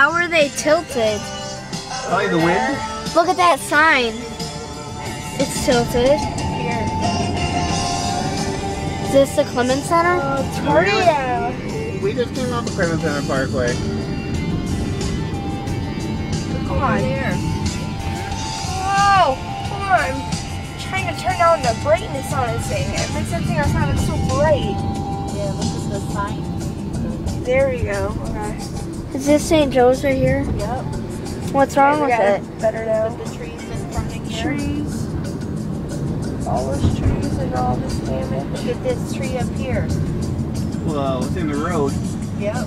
How are they tilted? Probably the wind. Look at that sign. It's tilted. Here. Is this the Clemens Center? Tornado. We just came off the Clemens Center Parkway. Come on. There. Whoa! Come on. I'm trying to turn down the brightness on this thing. It makes that thing outside look so bright. Yeah, look at the sign. There we go. Okay. Is this St. Joe's right here? Yep. What's wrong Okay, we with got it? Better now. With the trees in front of here. Trees. All those trees and all this damage. Look at this tree up here. Well, it's in the road. Yep.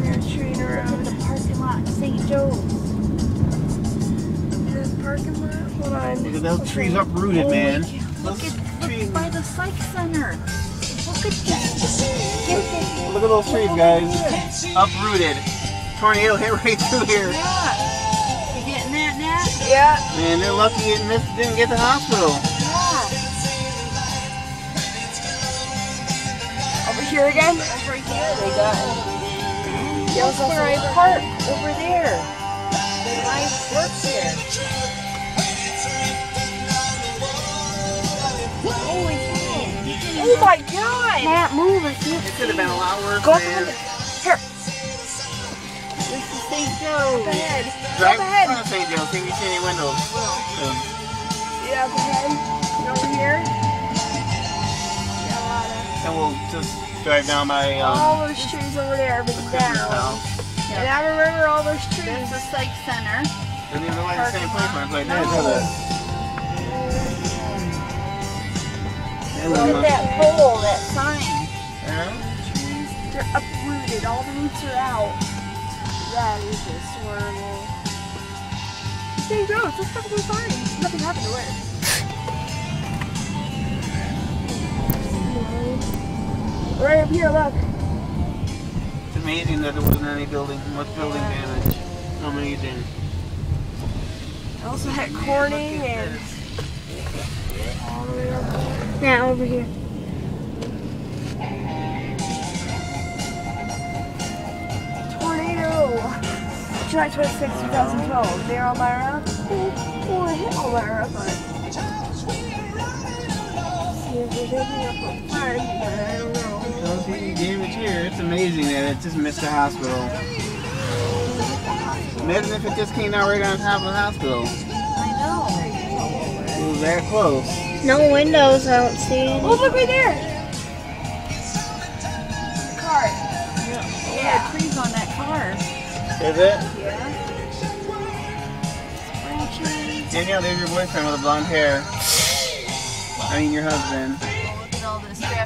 There's a tree in the Look at road. the parking lot in St. Joe's. This parking lot. Hold on. Look at those trees uprooted, man. Look trees. by the psych center. Look at that. Look at those trees, guys. Uprooted. Tornado hit right through here. Yeah. You getting that, Nat? Yeah. Man, they're lucky it didn't get to the hospital. Yeah. Over here again? Over here they got it. That's where I park, over there. The guys work there. Holy cow. Oh my god! Can't move. I can't. It could have been a lot worse, Go up man. ahead. Here. This is St. Up Joe's. ahead. Drive Up ahead. in front of St. Joe, see if you see any windows. Yeah, up ahead. And over here. Yeah, a lot of. And we'll just drive down by All those trees over there have been Christmas down. house. And I remember all those trees. There's the psych center. Doesn't even look like the same place when it's like that, does it? Look at that pole, that sign. Yeah. Trees, they're uprooted. All the roots are out. That is just horrible. St. Joe's, that's perfectly fine. Nothing happened to it. Right up here, look. It's amazing that there wasn't any much building damage. Amazing. I also had Corning and all the way up there. Yeah, over here. Tornado! July 26, 2012. There, Elmira. Oh, I hit Elmira, but see if there's anything up on front, but I don't know. Don't see any damage here. It's amazing that it just missed the hospital. Imagine if it just came down right on top of the hospital. I know. It was that close. No windows. I don't see any. Oh, look right there! Car. Yeah, trees on that car. Is it? Yeah. Danielle, there's your boyfriend with the blonde hair. I mean, your husband. Oh, look at all this crap